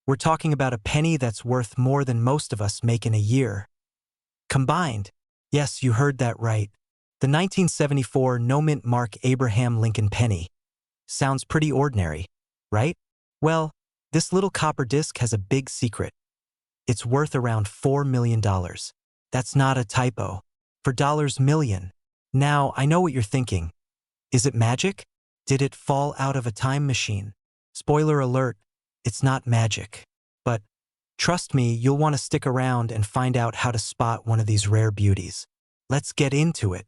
We're talking about a penny that's worth more than most of us make in a year. Combined. Yes, you heard that right. The 1974 no-mint mark Abraham Lincoln penny. Sounds pretty ordinary, right? Well, this little copper disc has a big secret. It's worth around $4 million. That's not a typo. For dollars million. Now, I know what you're thinking. Is it magic? Did it fall out of a time machine? Spoiler alert, it's not magic. But trust me, you'll want to stick around and find out how to spot one of these rare beauties. Let's get into it.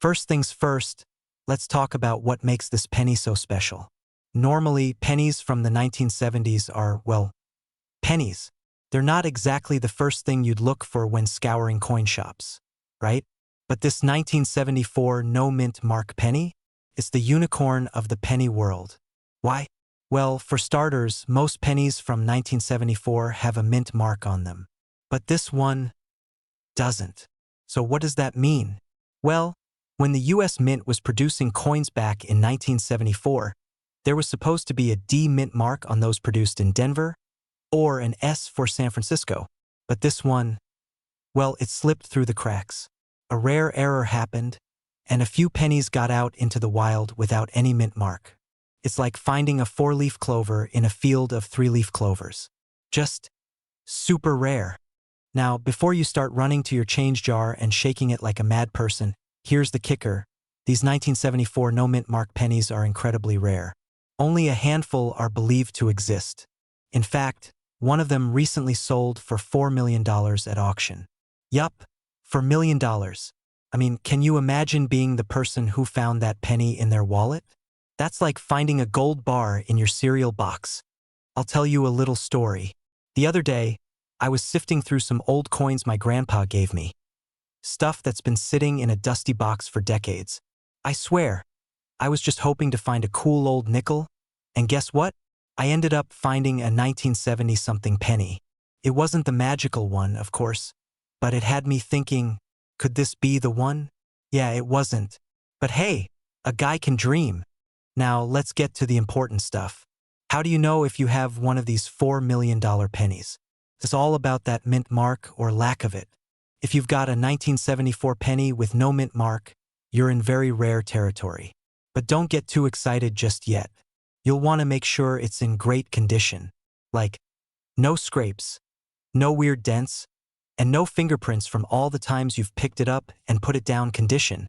First things first, let's talk about what makes this penny so special. Normally, pennies from the 1970s are, well, pennies. They're not exactly the first thing you'd look for when scouring coin shops, right? But this 1974 no-mint mark penny is the unicorn of the penny world. Why? Well, for starters, most pennies from 1974 have a mint mark on them. But this one doesn't. So what does that mean? Well, when the US Mint was producing coins back in 1974, there was supposed to be a D mint mark on those produced in Denver, or an S for San Francisco. But this one, well, it slipped through the cracks. A rare error happened, and a few pennies got out into the wild without any mint mark. It's like finding a 4-leaf clover in a field of 3-leaf clovers. Just super rare. Now, before you start running to your change jar and shaking it like a mad person, here's the kicker. These 1974 no-mint mark pennies are incredibly rare. Only a handful are believed to exist. In fact, one of them recently sold for $4 million at auction. Yup, for $1 million. I mean, can you imagine being the person who found that penny in their wallet? That's like finding a gold bar in your cereal box. I'll tell you a little story. The other day, I was sifting through some old coins my grandpa gave me. Stuff that's been sitting in a dusty box for decades. I swear, I was just hoping to find a cool old nickel, and guess what? I ended up finding a 1970-something penny. It wasn't the magical one, of course, but it had me thinking, could this be the one? Yeah, it wasn't. But hey, a guy can dream. Now, let's get to the important stuff. How do you know if you have one of these $4 million pennies? It's all about that mint mark or lack of it. If you've got a 1974 penny with no mint mark, you're in very rare territory. But don't get too excited just yet. You'll want to make sure it's in great condition. Like, no scrapes, no weird dents, and no fingerprints from all the times you've picked it up and put it down condition.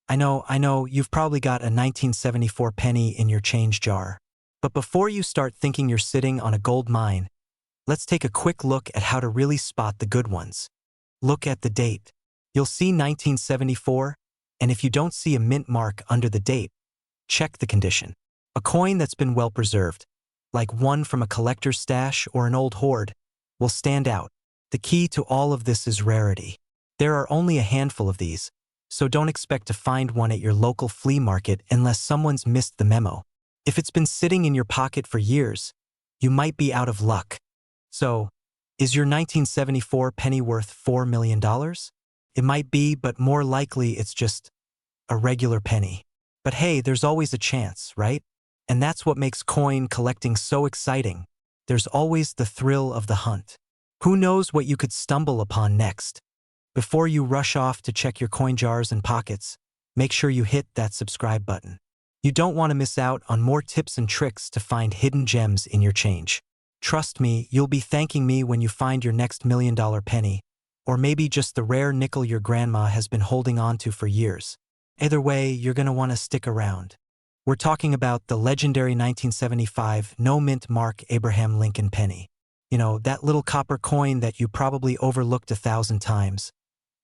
I know, you've probably got a 1974 penny in your change jar. But before you start thinking you're sitting on a gold mine, let's take a quick look at how to really spot the good ones. Look at the date. You'll see 1974, and if you don't see a mint mark under the date, check the condition. A coin that's been well preserved, like one from a collector's stash or an old hoard, will stand out. The key to all of this is rarity. There are only a handful of these, so don't expect to find one at your local flea market unless someone's missed the memo. If it's been sitting in your pocket for years, you might be out of luck. So, is your 1974 penny worth $4 million? It might be, but more likely it's just a regular penny. But hey, there's always a chance, right? And that's what makes coin collecting so exciting. There's always the thrill of the hunt. Who knows what you could stumble upon next? Before you rush off to check your coin jars and pockets, make sure you hit that subscribe button. You don't want to miss out on more tips and tricks to find hidden gems in your change. Trust me, you'll be thanking me when you find your next $1 million penny, or maybe just the rare nickel your grandma has been holding on to for years. Either way, you're going to want to stick around. We're talking about the legendary 1975 no-mint mark Abraham Lincoln penny. You know, that little copper coin that you probably overlooked 1,000 times,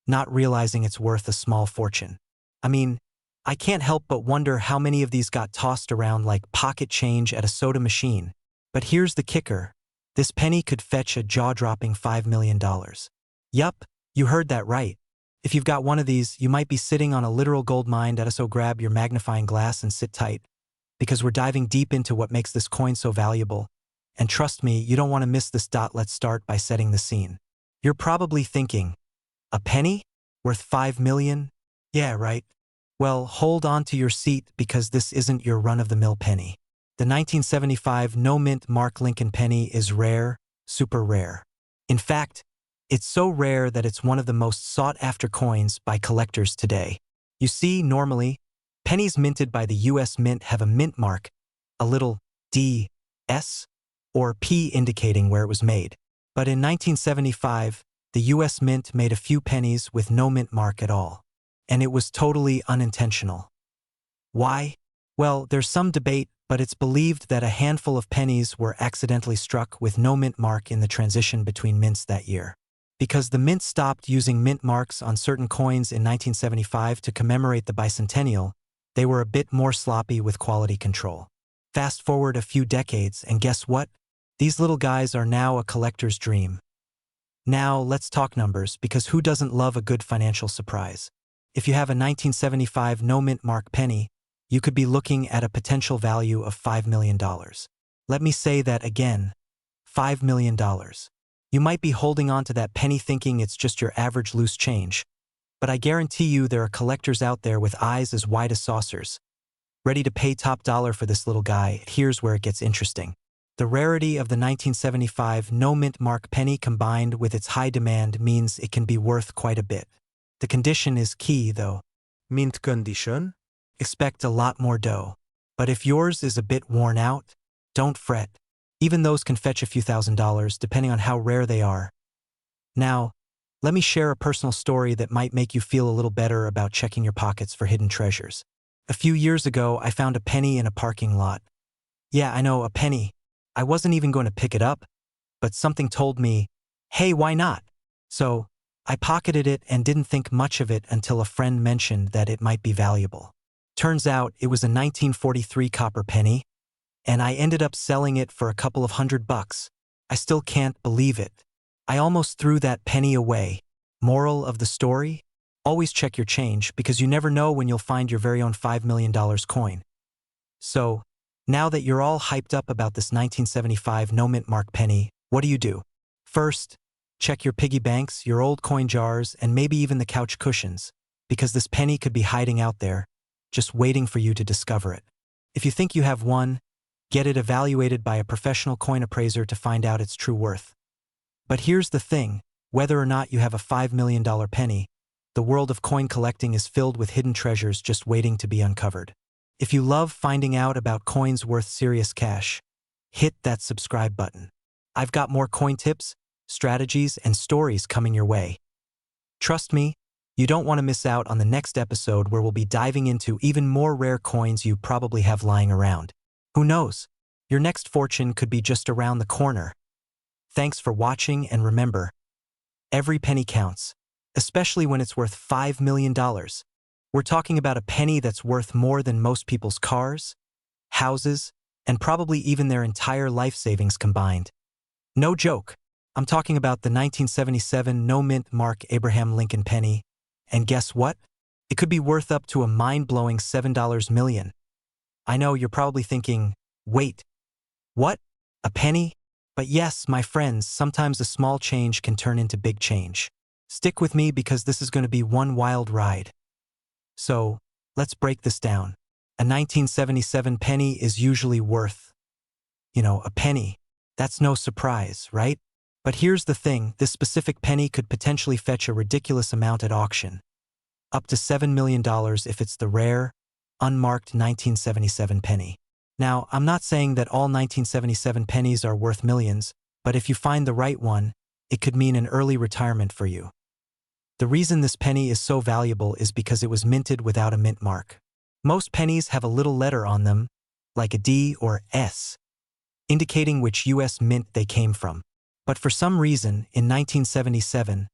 not realizing it's worth a small fortune. I mean, I can't help but wonder how many of these got tossed around like pocket change at a soda machine. But here's the kicker. This penny could fetch a jaw-dropping $5 million. Yup, you heard that right. If you've got one of these, you might be sitting on a literal gold mine, so grab your magnifying glass and sit tight, because we're diving deep into what makes this coin so valuable. And trust me, you don't want to miss this. Let's start by setting the scene. You're probably thinking, a penny? Worth $5 million? Yeah, right. Well, hold on to your seat because this isn't your run-of-the-mill penny. The 1975 no-mint mark Lincoln penny is rare, super rare. In fact, it's so rare that it's one of the most sought-after coins by collectors today. You see, normally, pennies minted by the US Mint have a mint mark, a little D, S, or P indicating where it was made. But in 1975, the US Mint made a few pennies with no mint mark at all. And it was totally unintentional. Why? Well, there's some debate, but it's believed that a handful of pennies were accidentally struck with no mint mark in the transition between mints that year. Because the mint stopped using mint marks on certain coins in 1975 to commemorate the bicentennial, they were a bit more sloppy with quality control. Fast forward a few decades, and guess what? These little guys are now a collector's dream. Now, let's talk numbers, because who doesn't love a good financial surprise? If you have a 1975 no mint mark penny, you could be looking at a potential value of $5 million. Let me say that again, $5 million. You might be holding on to that penny thinking it's just your average loose change, but I guarantee you there are collectors out there with eyes as wide as saucers, ready to pay top dollar for this little guy. Here's where it gets interesting. The rarity of the 1975 no mint mark penny combined with its high demand means it can be worth quite a bit. The condition is key, though. Mint condition? Expect a lot more dough. But if yours is a bit worn out, don't fret. Even those can fetch a few $1,000s depending on how rare they are. Now, let me share a personal story that might make you feel a little better about checking your pockets for hidden treasures. A few years ago, I found a penny in a parking lot. Yeah, I know, a penny. I wasn't even going to pick it up, but something told me, hey, why not? So, I pocketed it and didn't think much of it until a friend mentioned that it might be valuable. Turns out it was a 1943 copper penny, and I ended up selling it for a couple of $100. I still can't believe it. I almost threw that penny away. Moral of the story? Always check your change, because you never know when you'll find your very own $5 million coin. So, now that you're all hyped up about this 1975 no mint mark penny, what do? First, check your piggy banks, your old coin jars, and maybe even the couch cushions, because this penny could be hiding out there, just waiting for you to discover it. If you think you have one, get it evaluated by a professional coin appraiser to find out its true worth. But here's the thing, whether or not you have a $5 million penny, the world of coin collecting is filled with hidden treasures just waiting to be uncovered. If you love finding out about coins worth serious cash, hit that subscribe button. I've got more coin tips, strategies, and stories coming your way. Trust me, you don't want to miss out on the next episode where we'll be diving into even more rare coins you probably have lying around. Who knows? Your next fortune could be just around the corner. Thanks for watching, and remember, every penny counts, especially when it's worth $5 million. We're talking about a penny that's worth more than most people's cars, houses, and probably even their entire life savings combined. No joke. I'm talking about the 1977 no mint mark Abraham Lincoln penny. And guess what? It could be worth up to a mind-blowing $7 million. I know you're probably thinking, wait, what? A penny? But yes, my friends, sometimes a small change can turn into big change. Stick with me because this is going to be one wild ride. So, let's break this down. A 1977 penny is usually worth, a penny. That's no surprise, right? But here's the thing, this specific penny could potentially fetch a ridiculous amount at auction. Up to $7 million if it's the rare, unmarked 1977 penny. Now, I'm not saying that all 1977 pennies are worth millions, but if you find the right one, it could mean an early retirement for you. The reason this penny is so valuable is because it was minted without a mint mark. Most pennies have a little letter on them, like a D or S, indicating which US mint they came from. But for some reason, in 1977,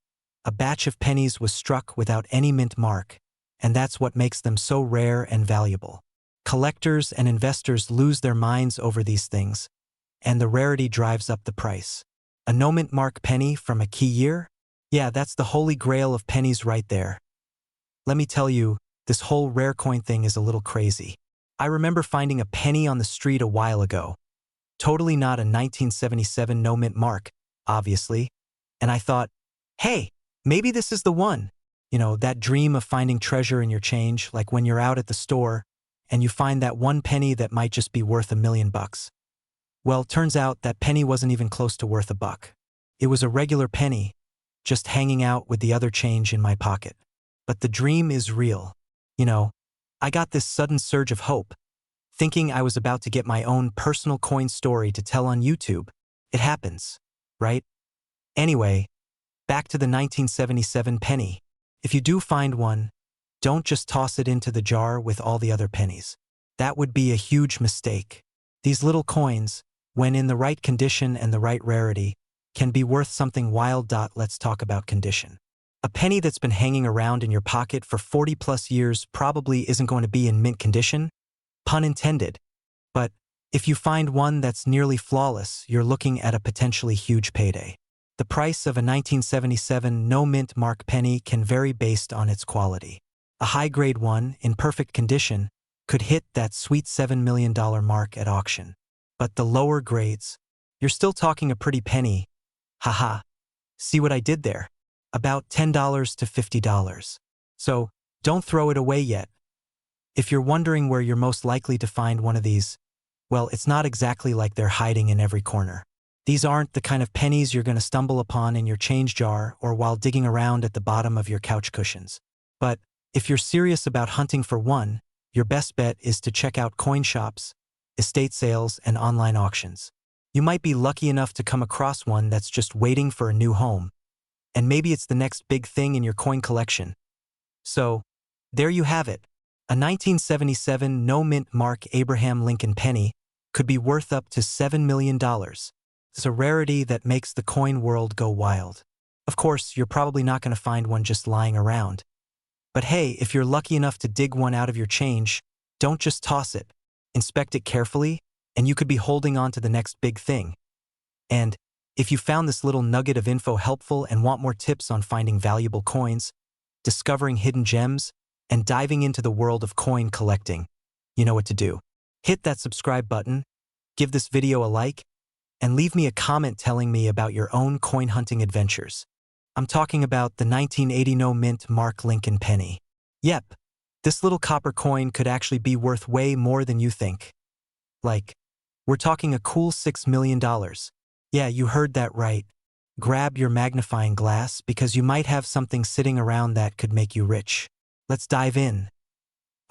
a batch of pennies was struck without any mint mark, and that's what makes them so rare and valuable. Collectors and investors lose their minds over these things, and the rarity drives up the price. A no mint mark penny from a key year? Yeah, that's the holy grail of pennies right there. Let me tell you, this whole rare coin thing is a little crazy. I remember finding a penny on the street a while ago. Totally not a 1977 no mint mark, obviously. And I thought, hey, maybe this is the one. That dream of finding treasure in your change, like when you're out at the store and you find that one penny that might just be worth $1 million. Well, turns out that penny wasn't even close to worth a buck. It was a regular penny, just hanging out with the other change in my pocket. But the dream is real. You know, I got this sudden surge of hope, thinking I was about to get my own personal coin story to tell on YouTube. It happens, right? Anyway, back to the 1977 penny. If you do find one, don't just toss it into the jar with all the other pennies. That would be a huge mistake. These little coins, when in the right condition and the right rarity, can be worth something wild. Let's talk about condition. A penny that's been hanging around in your pocket for 40 plus years probably isn't going to be in mint condition, pun intended. But if you find one that's nearly flawless, you're looking at a potentially huge payday. The price of a 1977 no-mint mark penny can vary based on its quality. A high-grade one, in perfect condition, could hit that sweet $7 million mark at auction. But the lower grades, you're still talking a pretty penny. Haha. See what I did there? About $10 to $50. So, don't throw it away yet. If you're wondering where you're most likely to find one of these, well, it's not exactly like they're hiding in every corner. These aren't the kind of pennies you're going to stumble upon in your change jar or while digging around at the bottom of your couch cushions. But if you're serious about hunting for one, your best bet is to check out coin shops, estate sales, and online auctions. You might be lucky enough to come across one that's just waiting for a new home, and maybe it's the next big thing in your coin collection. So, there you have it. A 1977 no-mint mark Abraham Lincoln penny could be worth up to $7 million. It's a rarity that makes the coin world go wild. Of course, you're probably not going to find one just lying around. But hey, if you're lucky enough to dig one out of your change, don't just toss it. Inspect it carefully, and you could be holding on to the next big thing. And if you found this little nugget of info helpful and want more tips on finding valuable coins, discovering hidden gems, and diving into the world of coin collecting, you know what to do. Hit that subscribe button, give this video a like, and leave me a comment telling me about your own coin hunting adventures. I'm talking about the 1980 no-mint mark Lincoln penny. Yep, this little copper coin could actually be worth way more than you think. Like, we're talking a cool $6 million. Yeah, you heard that right. Grab your magnifying glass because you might have something sitting around that could make you rich. Let's dive in.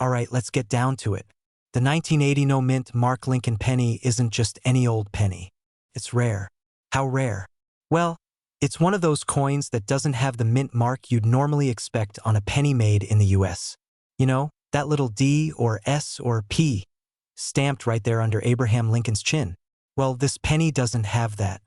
Alright, let's get down to it. The 1980 no-mint mark Lincoln penny isn't just any old penny. It's rare. How rare? Well, it's one of those coins that doesn't have the mint mark you'd normally expect on a penny made in the US. You know, that little D or S or P stamped right there under Abraham Lincoln's chin. Well, this penny doesn't have that,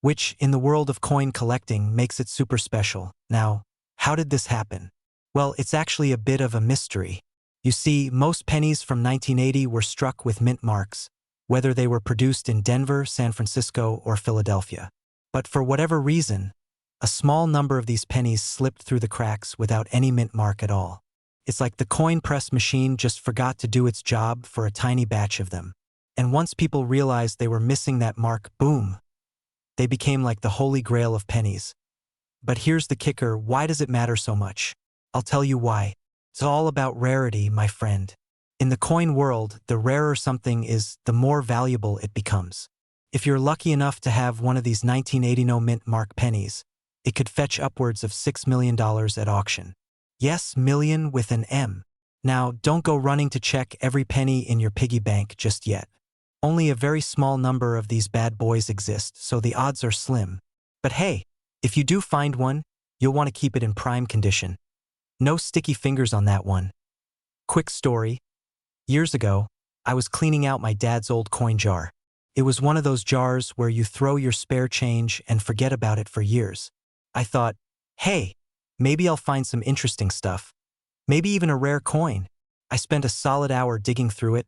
which in the world of coin collecting makes it super special. Now, how did this happen? Well, it's actually a bit of a mystery. You see, most pennies from 1980 were struck with mint marks, whether they were produced in Denver, San Francisco, or Philadelphia. But for whatever reason, a small number of these pennies slipped through the cracks without any mint mark at all. It's like the coin press machine just forgot to do its job for a tiny batch of them. And once people realized they were missing that mark, boom, they became like the holy grail of pennies. But here's the kicker, why does it matter so much? I'll tell you why. It's all about rarity, my friend. In the coin world, the rarer something is, the more valuable it becomes. If you're lucky enough to have one of these 1980 no-mint mark pennies, it could fetch upwards of $6 million at auction. Yes, million with an M. Now, don't go running to check every penny in your piggy bank just yet. Only a very small number of these bad boys exist, so the odds are slim. But hey, if you do find one, you'll want to keep it in prime condition. No sticky fingers on that one. Quick story. Years ago, I was cleaning out my dad's old coin jar. It was one of those jars where you throw your spare change and forget about it for years. I thought, hey, maybe I'll find some interesting stuff. Maybe even a rare coin. I spent a solid hour digging through it,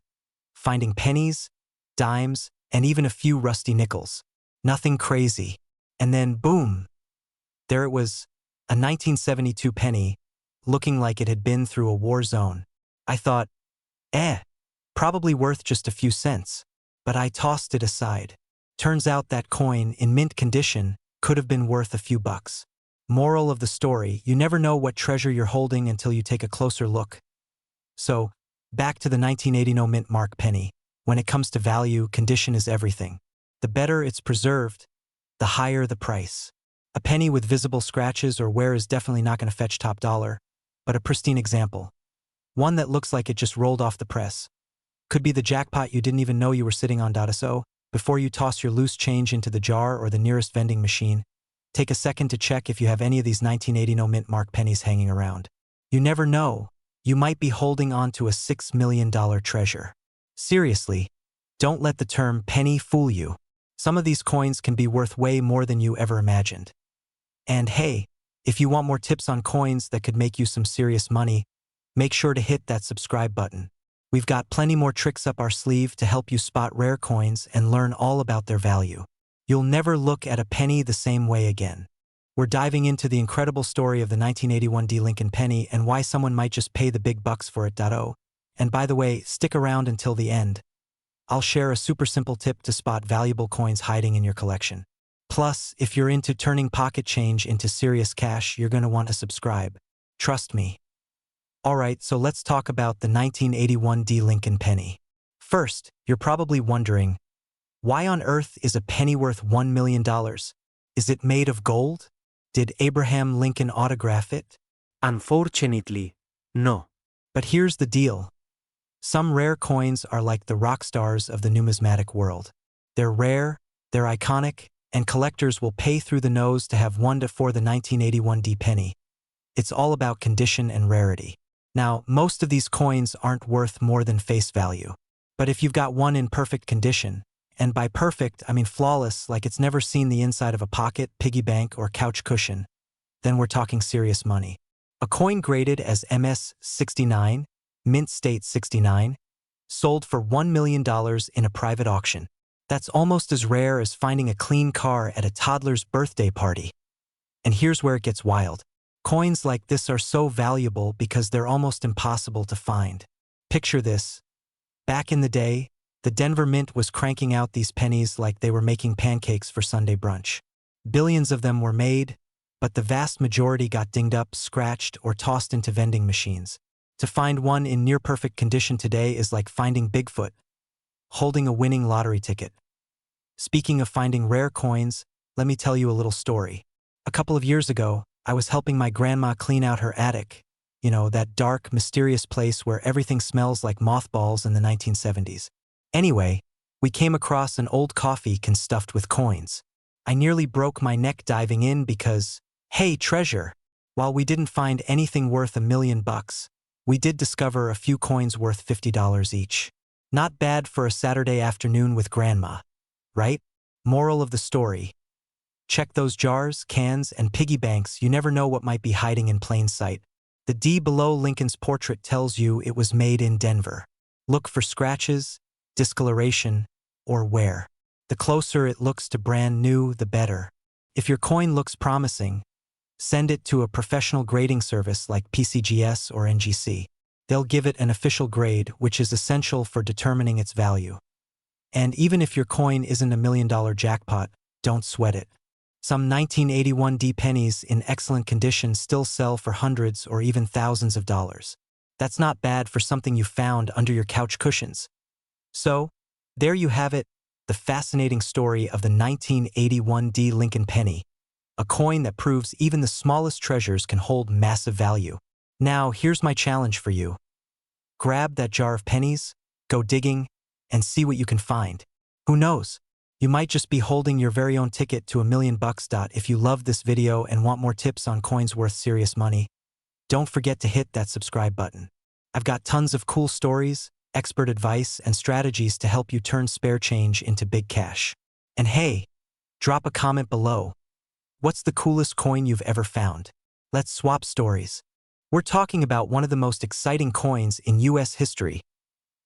finding pennies, dimes, and even a few rusty nickels. Nothing crazy. And then, boom, there it was, a 1972 penny, looking like it had been through a war zone. I thought, probably worth just a few cents. But I tossed it aside. Turns out that coin, in mint condition, could have been worth a few bucks. Moral of the story, you never know what treasure you're holding until you take a closer look. So, back to the 1980 no mint mark penny. When it comes to value, condition is everything. The better it's preserved, the higher the price. A penny with visible scratches or wear is definitely not going to fetch top dollar, but a pristine example, one that looks like it just rolled off the press, could be the jackpot you didn't even know you were sitting on. So, before you toss your loose change into the jar or the nearest vending machine, take a second to check if you have any of these 1980 no mint mark pennies hanging around. You never know, you might be holding on to a $6 million treasure. Seriously, don't let the term penny fool you. Some of these coins can be worth way more than you ever imagined. And hey, if you want more tips on coins that could make you some serious money, make sure to hit that subscribe button. We've got plenty more tricks up our sleeve to help you spot rare coins and learn all about their value. You'll never look at a penny the same way again. We're diving into the incredible story of the 1981 D Lincoln penny and why someone might just pay the big bucks for it. And by the way, stick around until the end. I'll share a super simple tip to spot valuable coins hiding in your collection. Plus, if you're into turning pocket change into serious cash, you're going to want to subscribe. Trust me. Alright, so let's talk about the 1981 D Lincoln penny. First, you're probably wondering, why on earth is a penny worth $1 million? Is it made of gold? Did Abraham Lincoln autograph it? Unfortunately, no. But here's the deal. Some rare coins are like the rock stars of the numismatic world. They're rare, they're iconic, and collectors will pay through the nose to have one for the 1981 D penny. It's all about condition and rarity. Now, most of these coins aren't worth more than face value. But if you've got one in perfect condition, and by perfect, I mean flawless, like it's never seen the inside of a pocket, piggy bank, or couch cushion, then we're talking serious money. A coin graded as MS-69, mint state 69, sold for $1 million in a private auction. That's almost as rare as finding a clean car at a toddler's birthday party. And here's where it gets wild. Coins like this are so valuable because they're almost impossible to find. Picture this. Back in the day, the Denver Mint was cranking out these pennies like they were making pancakes for Sunday brunch. Billions of them were made, but the vast majority got dinged up, scratched, or tossed into vending machines. To find one in near-perfect condition today is like finding Bigfoot, holding a winning lottery ticket. Speaking of finding rare coins, let me tell you a little story. A couple of years ago, I was helping my grandma clean out her attic, that dark, mysterious place where everything smells like mothballs in the 1970s. Anyway, we came across an old coffee can stuffed with coins. I nearly broke my neck diving in because, hey, treasure! While we didn't find anything worth $1 million, we did discover a few coins worth $50 each. Not bad for a Saturday afternoon with grandma, right? Moral of the story. Check those jars, cans, and piggy banks. You never know what might be hiding in plain sight. The D below Lincoln's portrait tells you it was made in Denver. Look for scratches, discoloration, or wear. The closer it looks to brand new, the better. If your coin looks promising, send it to a professional grading service like PCGS or NGC. They'll give it an official grade, which is essential for determining its value. And even if your coin isn't $1 million jackpot, don't sweat it. Some 1981 D pennies in excellent condition still sell for hundreds or even thousands of dollars. That's not bad for something you found under your couch cushions. So, there you have it, the fascinating story of the 1981 D Lincoln penny, a coin that proves even the smallest treasures can hold massive value. Now, here's my challenge for you. Grab that jar of pennies, go digging, and see what you can find. Who knows? You might just be holding your very own ticket to $1 million. If you loved this video and want more tips on coins worth serious money, don't forget to hit that subscribe button. I've got tons of cool stories, expert advice, and strategies to help you turn spare change into big cash. And hey, drop a comment below. What's the coolest coin you've ever found? Let's swap stories. We're talking about one of the most exciting coins in U.S. history,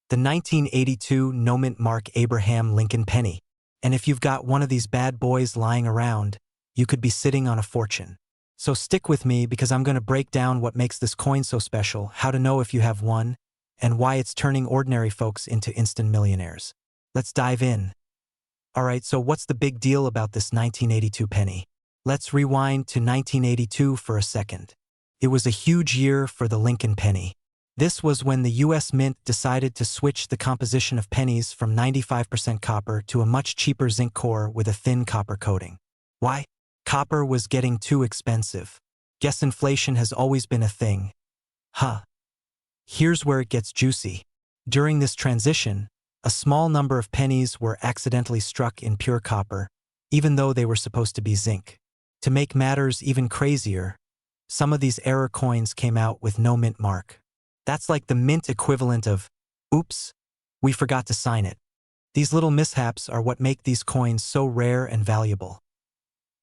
the 1982 no mint mark Abraham Lincoln penny. And if you've got one of these bad boys lying around, you could be sitting on a fortune. So stick with me because I'm going to break down what makes this coin so special, how to know if you have one, and why it's turning ordinary folks into instant millionaires. Let's dive in. Alright, so what's the big deal about this 1982 penny? Let's rewind to 1982 for a second. It was a huge year for the Lincoln penny. This was when the US Mint decided to switch the composition of pennies from 95% copper to a much cheaper zinc core with a thin copper coating. Why? Copper was getting too expensive. Guess inflation has always been a thing. Huh. Here's where it gets juicy. During this transition, a small number of pennies were accidentally struck in pure copper, even though they were supposed to be zinc. To make matters even crazier, some of these error coins came out with no mint mark. That's like the mint equivalent of, oops, we forgot to sign it. These little mishaps are what make these coins so rare and valuable.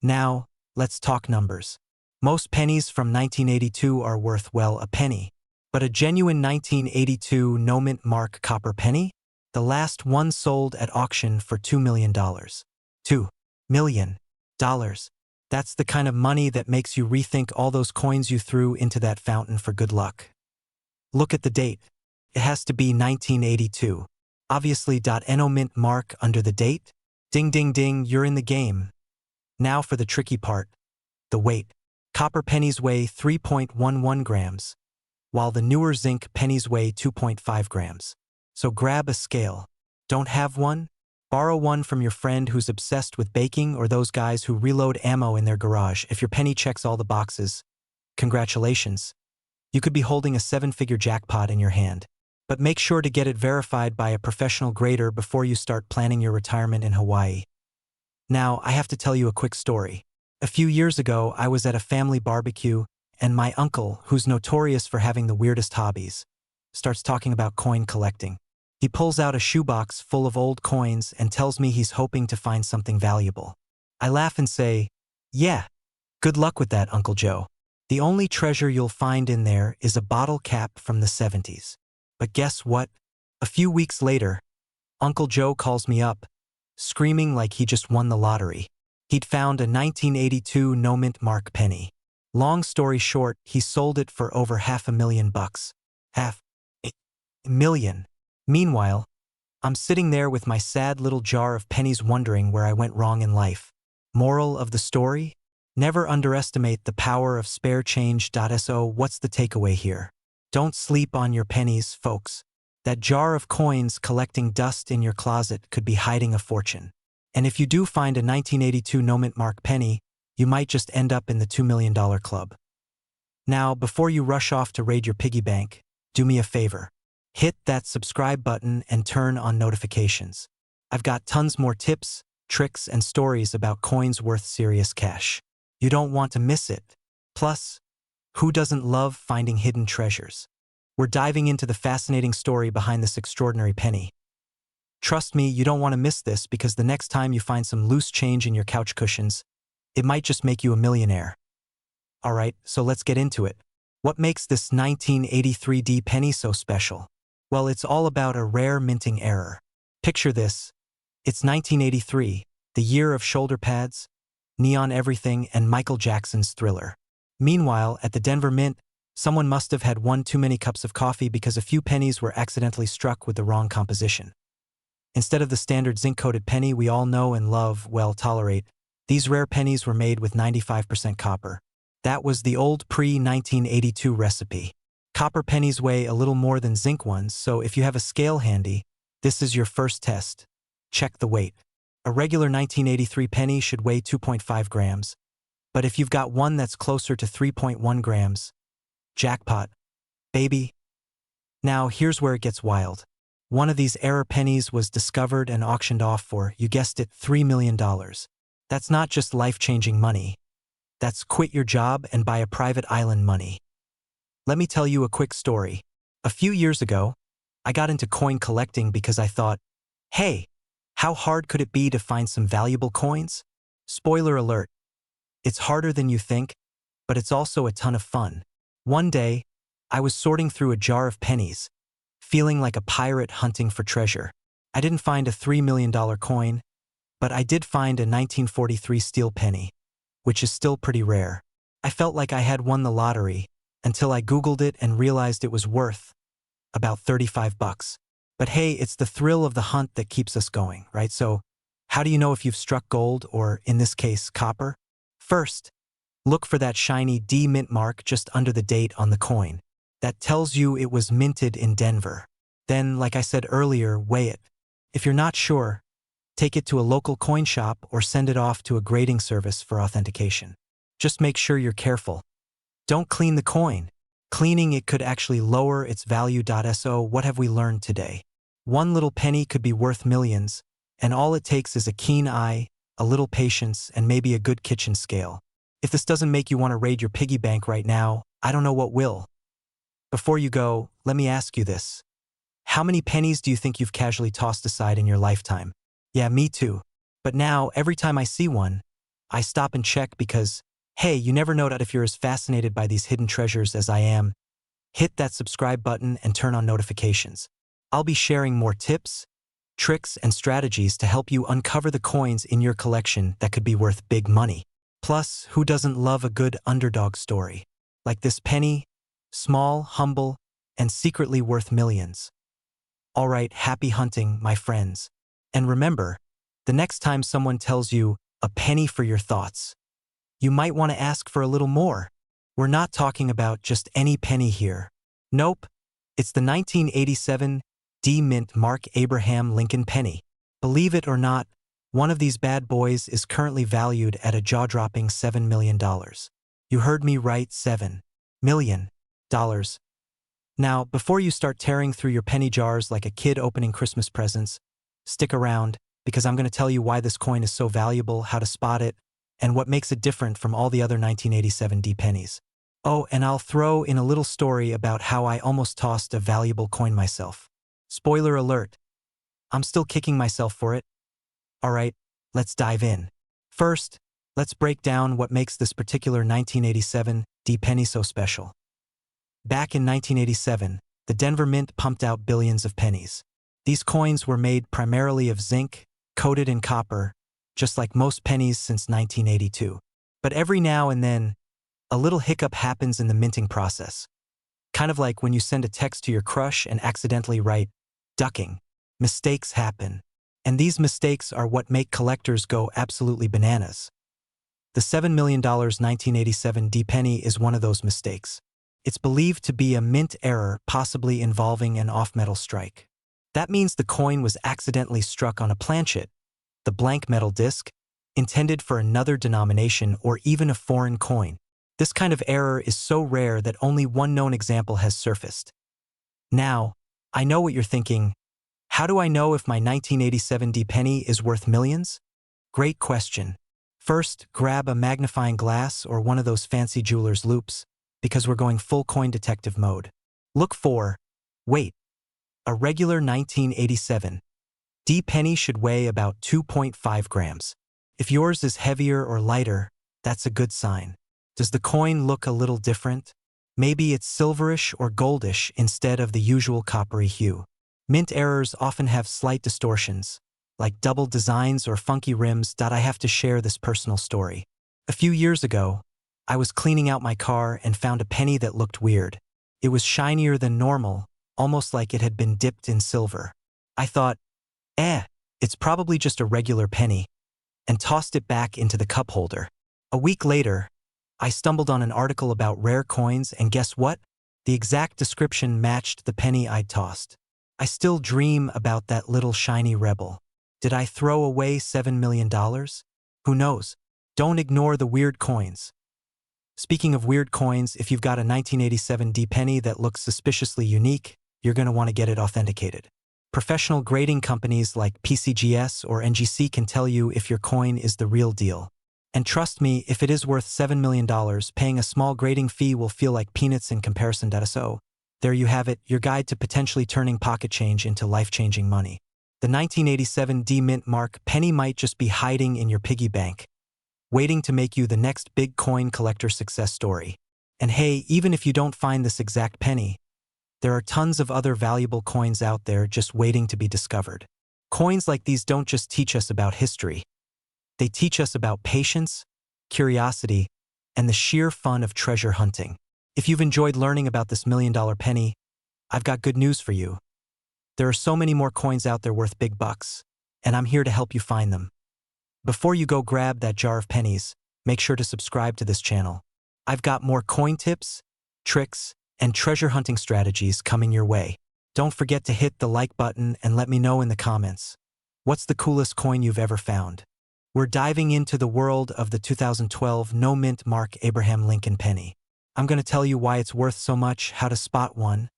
Now, let's talk numbers. Most pennies from 1982 are worth, well, a penny. But a genuine 1982 no mint mark copper penny? The last one sold at auction for $2 million. $2 million. That's the kind of money that makes you rethink all those coins you threw into that fountain for good luck. Look at the date. It has to be 1982. Obviously, .no mint mark under the date. Ding ding ding, you're in the game. Now for the tricky part. The weight. Copper pennies weigh 3.11 grams, while the newer zinc pennies weigh 2.5 grams. So grab a scale. Don't have one? Borrow one from your friend who's obsessed with baking or those guys who reload ammo in their garage. If your penny checks all the boxes, congratulations. You could be holding a 7-figure jackpot in your hand. But make sure to get it verified by a professional grader before you start planning your retirement in Hawaii. Now, I have to tell you a quick story. A few years ago, I was at a family barbecue, and my uncle, who's notorious for having the weirdest hobbies, starts talking about coin collecting. He pulls out a shoebox full of old coins and tells me he's hoping to find something valuable. I laugh and say, yeah, good luck with that, Uncle Joe. The only treasure you'll find in there is a bottle cap from the 70s. But guess what? A few weeks later, Uncle Joe calls me up, screaming like he just won the lottery. He'd found a 1982 no mint mark penny. Long story short, he sold it for over $500,000. $500,000. Meanwhile, I'm sitting there with my sad little jar of pennies wondering where I went wrong in life. Moral of the story? Never underestimate the power of spare change. So what's the takeaway here? Don't sleep on your pennies, folks. That jar of coins collecting dust in your closet could be hiding a fortune. And if you do find a 1982 no mint mark penny, you might just end up in the $2 million club. Now, before you rush off to raid your piggy bank, do me a favor. Hit that subscribe button and turn on notifications. I've got tons more tips, tricks, and stories about coins worth serious cash. You don't want to miss it. Plus, who doesn't love finding hidden treasures? We're diving into the fascinating story behind this extraordinary penny. Trust me, you don't want to miss this because the next time you find some loose change in your couch cushions, it might just make you a millionaire. Alright, so let's get into it. What makes this 1983 penny so special? Well, it's all about a rare minting error. Picture this. It's 1983, the year of shoulder pads, neon everything, and Michael Jackson's Thriller. Meanwhile, at the Denver Mint, someone must have had one too many cups of coffee because a few pennies were accidentally struck with the wrong composition. Instead of the standard zinc-coated penny we all know and love, well, tolerate, these rare pennies were made with 95% copper. That was the old pre-1982 recipe. Copper pennies weigh a little more than zinc ones, so if you have a scale handy, this is your first test. Check the weight. A regular 1983 penny should weigh 2.5 grams, but if you've got one that's closer to 3.1 grams, jackpot, baby. Now, here's where it gets wild. One of these error pennies was discovered and auctioned off for, you guessed it, $3 million. That's not just life-changing money. That's quit your job and buy a private island money. Let me tell you a quick story. A few years ago, I got into coin collecting because I thought, hey, how hard could it be to find some valuable coins? Spoiler alert, it's harder than you think, but it's also a ton of fun. One day, I was sorting through a jar of pennies, feeling like a pirate hunting for treasure. I didn't find a $3 million coin, but I did find a 1943 steel penny, which is still pretty rare. I felt like I had won the lottery, until I Googled it and realized it was worth about $35. But hey, it's the thrill of the hunt that keeps us going, right? So, how do you know if you've struck gold or, in this case, copper? First, look for that shiny D mint mark just under the date on the coin. that tells you it was minted in Denver. Then, like I said earlier, weigh it. If you're not sure, take it to a local coin shop or send it off to a grading service for authentication. Just make sure you're careful. Don't clean the coin. Cleaning it could actually lower its value. So what have we learned today? One little penny could be worth millions, and all it takes is a keen eye, a little patience, and maybe a good kitchen scale. If this doesn't make you want to raid your piggy bank right now, I don't know what will. Before you go, let me ask you this. How many pennies do you think you've casually tossed aside in your lifetime? Yeah, me too. But now, every time I see one, I stop and check because, hey, you never know that if you're as fascinated by these hidden treasures as I am. Hit that subscribe button and turn on notifications. I'll be sharing more tips, tricks, and strategies to help you uncover the coins in your collection that could be worth big money. Plus, who doesn't love a good underdog story? Like this penny, small, humble, and secretly worth millions. All right, happy hunting, my friends. And remember, the next time someone tells you a penny for your thoughts, you might want to ask for a little more. We're not talking about just any penny here. Nope, it's the 1987 D-Mint Mark Abraham Lincoln penny. Believe it or not, one of these bad boys is currently valued at a jaw-dropping $7 million. You heard me right, $7 million. Now, before you start tearing through your penny jars like a kid opening Christmas presents, stick around, because I'm going to tell you why this coin is so valuable, how to spot it, and what makes it different from all the other 1987 D pennies. Oh, and I'll throw in a little story about how I almost tossed a valuable coin myself. Spoiler alert, I'm still kicking myself for it. All right, let's dive in. First, let's break down what makes this particular 1987 D penny so special. Back in 1987, the Denver Mint pumped out billions of pennies. These coins were made primarily of zinc, coated in copper, just like most pennies since 1982. But every now and then, a little hiccup happens in the minting process. Kind of like when you send a text to your crush and accidentally write, ducking. Mistakes happen. And these mistakes are what make collectors go absolutely bananas. The $7 million 1987 D penny is one of those mistakes. It's believed to be a mint error, possibly involving an off-metal strike. That means the coin was accidentally struck on a planchet, the blank metal disc, intended for another denomination or even a foreign coin. This kind of error is so rare that only one known example has surfaced. Now, I know what you're thinking. How do I know if my 1987 D penny is worth millions? Great question. First, grab a magnifying glass or one of those fancy jeweler's loupes, because we're going full coin detective mode. Look for, wait, a regular 1987 D penny should weigh about 2.5 grams. If yours is heavier or lighter, that's a good sign. Does the coin look a little different? Maybe it's silverish or goldish instead of the usual coppery hue. Mint errors often have slight distortions, like double designs or funky rims. I have to share this personal story. A few years ago, I was cleaning out my car and found a penny that looked weird. It was shinier than normal, almost like it had been dipped in silver. I thought, it's probably just a regular penny, and tossed it back into the cup holder. A week later, I stumbled on an article about rare coins, and guess what? The exact description matched the penny I'd tossed. I still dream about that little shiny rebel. Did I throw away $7 million? Who knows? Don't ignore the weird coins. Speaking of weird coins, if you've got a 1987 D penny that looks suspiciously unique, you're going to want to get it authenticated. Professional grading companies like PCGS or NGC can tell you if your coin is the real deal. And trust me, if it is worth $7 million, paying a small grading fee will feel like peanuts in comparison. So, there you have it, your guide to potentially turning pocket change into life-changing money. The 1987 D Mint Mark penny might just be hiding in your piggy bank, waiting to make you the next big coin collector success story. And hey, even if you don't find this exact penny, there are tons of other valuable coins out there just waiting to be discovered. Coins like these don't just teach us about history. They teach us about patience, curiosity, and the sheer fun of treasure hunting. If you've enjoyed learning about this $1 million penny, I've got good news for you. There are so many more coins out there worth big bucks, and I'm here to help you find them. Before you go grab that jar of pennies, make sure to subscribe to this channel. I've got more coin tips, tricks, and treasure hunting strategies coming your way. Don't forget to hit the like button and let me know in the comments. What's the coolest coin you've ever found? We're diving into the world of the 2012 no-mint mark Abraham Lincoln penny. I'm going to tell you why it's worth so much, how to spot one,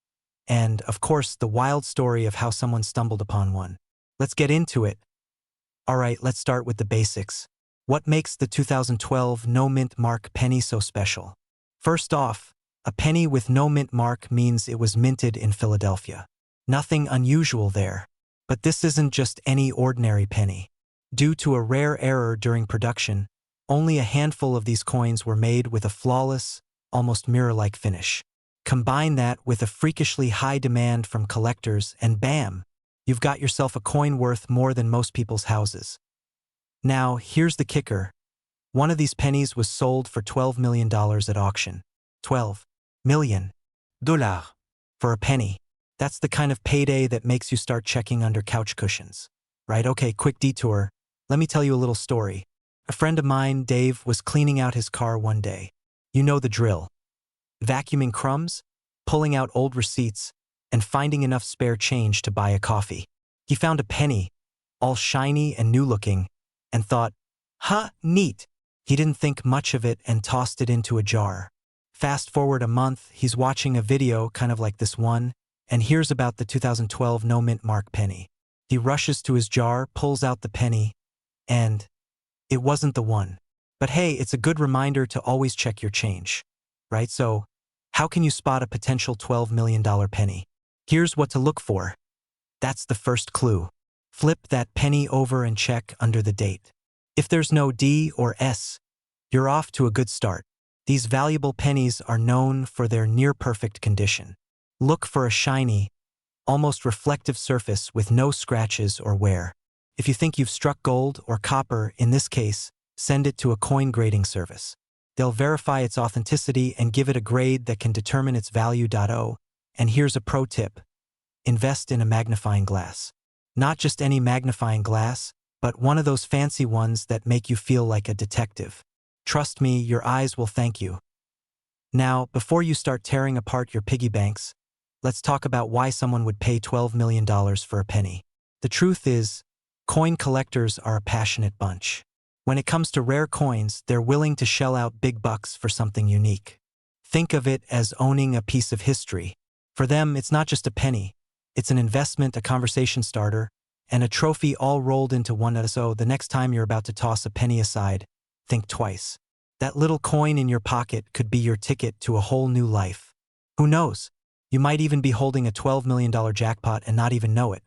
and, of course, the wild story of how someone stumbled upon one. Let's get into it. Alright, let's start with the basics. What makes the 2012 no-mint mark penny so special? First off, a penny with no mint mark means it was minted in Philadelphia. Nothing unusual there. But this isn't just any ordinary penny. Due to a rare error during production, only a handful of these coins were made with a flawless, almost mirror-like finish. Combine that with a freakishly high demand from collectors and bam! You've got yourself a coin worth more than most people's houses. Now, here's the kicker. One of these pennies was sold for $12 million at auction. $12 million for a penny. That's the kind of payday that makes you start checking under couch cushions. Right, okay, quick detour. Let me tell you a little story. A friend of mine, Dave, was cleaning out his car one day. You know the drill. Vacuuming crumbs, pulling out old receipts, and finding enough spare change to buy a coffee. He found a penny, all shiny and new-looking, and thought, neat. He didn't think much of it and tossed it into a jar. Fast forward a month, he's watching a video kind of like this one, and hears about the 2012 no-mint mark penny. He rushes to his jar, pulls out the penny, and it wasn't the one. But hey, it's a good reminder to always check your change, right? So, how can you spot a potential $12 million penny? Here's what to look for. That's the first clue. Flip that penny over and check under the date. If there's no D or S, you're off to a good start. These valuable pennies are known for their near-perfect condition. Look for a shiny, almost reflective surface with no scratches or wear. If you think you've struck gold or copper, in this case, send it to a coin grading service. They'll verify its authenticity and give it a grade that can determine its value. And here's a pro tip. Invest in a magnifying glass. Not just any magnifying glass, but one of those fancy ones that make you feel like a detective. Trust me, your eyes will thank you. Now, before you start tearing apart your piggy banks, let's talk about why someone would pay $12 million for a penny. The truth is, coin collectors are a passionate bunch. When it comes to rare coins, they're willing to shell out big bucks for something unique. Think of it as owning a piece of history. For them, it's not just a penny. It's an investment, a conversation starter, and a trophy all rolled into one. So the next time you're about to toss a penny aside, think twice. That little coin in your pocket could be your ticket to a whole new life. Who knows? You might even be holding a $12 million jackpot and not even know it.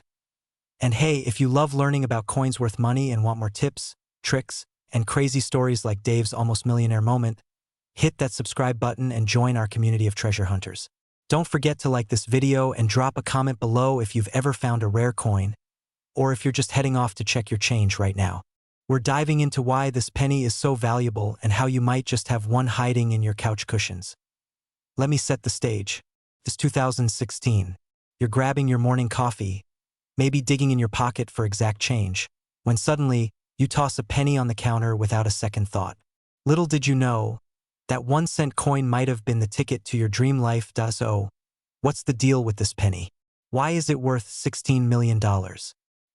And hey, if you love learning about coins worth money and want more tips, tricks, and crazy stories like Dave's almost millionaire moment, hit that subscribe button and join our community of treasure hunters. Don't forget to like this video and drop a comment below if you've ever found a rare coin, or if you're just heading off to check your change right now. We're diving into why this penny is so valuable and how you might just have one hiding in your couch cushions. Let me set the stage. It's 2016. You're grabbing your morning coffee, maybe digging in your pocket for exact change, when suddenly, you toss a penny on the counter without a second thought. Little did you know, that 1-cent coin might have been the ticket to your dream life. So, what's the deal with this penny? Why is it worth $16 million?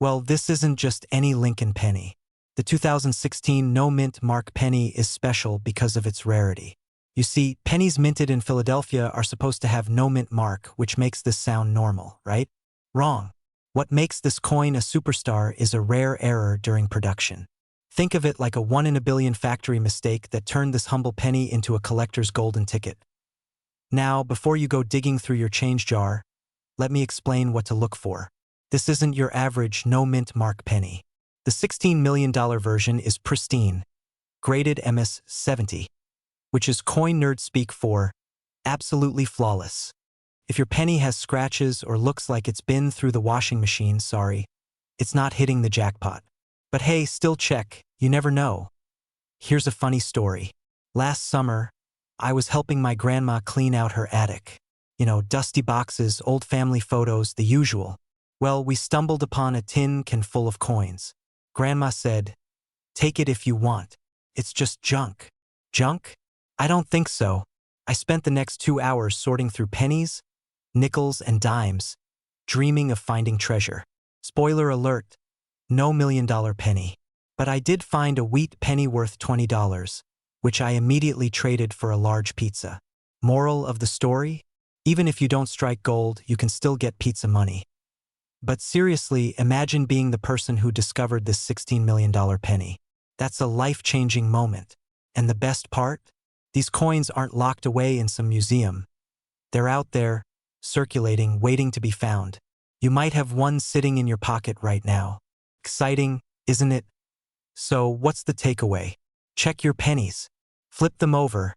Well, this isn't just any Lincoln penny. The 2016 no-mint mark penny is special because of its rarity. You see, pennies minted in Philadelphia are supposed to have no mint mark, which makes this sound normal, right? Wrong. What makes this coin a superstar is a rare error during production. Think of it like a 1 in a billion factory mistake that turned this humble penny into a collector's golden ticket. Now, before you go digging through your change jar, let me explain what to look for. This isn't your average no-mint mark penny. The $16 million version is pristine, graded MS 70, which is coin nerd speak for absolutely flawless. If your penny has scratches or looks like it's been through the washing machine, sorry, it's not hitting the jackpot. But hey, still check, you never know. Here's a funny story. Last summer, I was helping my grandma clean out her attic. Dusty boxes, old family photos, the usual. Well, we stumbled upon a tin can full of coins. Grandma said, "Take it if you want. It's just junk." Junk? I don't think so. I spent the next 2 hours sorting through pennies, nickels, and dimes, dreaming of finding treasure. Spoiler alert, no $1 million penny. But I did find a wheat penny worth $20, which I immediately traded for a large pizza. Moral of the story? Even if you don't strike gold, you can still get pizza money. But seriously, imagine being the person who discovered this $16 million penny. That's a life-changing moment. And the best part? These coins aren't locked away in some museum. They're out there, circulating, waiting to be found. You might have one sitting in your pocket right now. Exciting, isn't it? So, what's the takeaway? Check your pennies. Flip them over,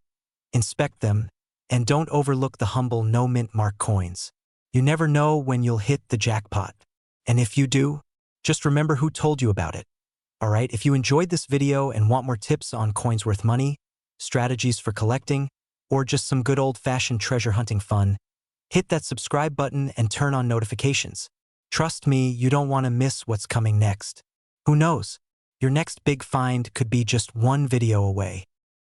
inspect them, and don't overlook the humble no-mint mark coins. You never know when you'll hit the jackpot. And if you do, just remember who told you about it. Alright, if you enjoyed this video and want more tips on coins worth money, strategies for collecting, or just some good old-fashioned treasure hunting fun, hit that subscribe button and turn on notifications. Trust me, you don't want to miss what's coming next. Who knows? Your next big find could be just one video away.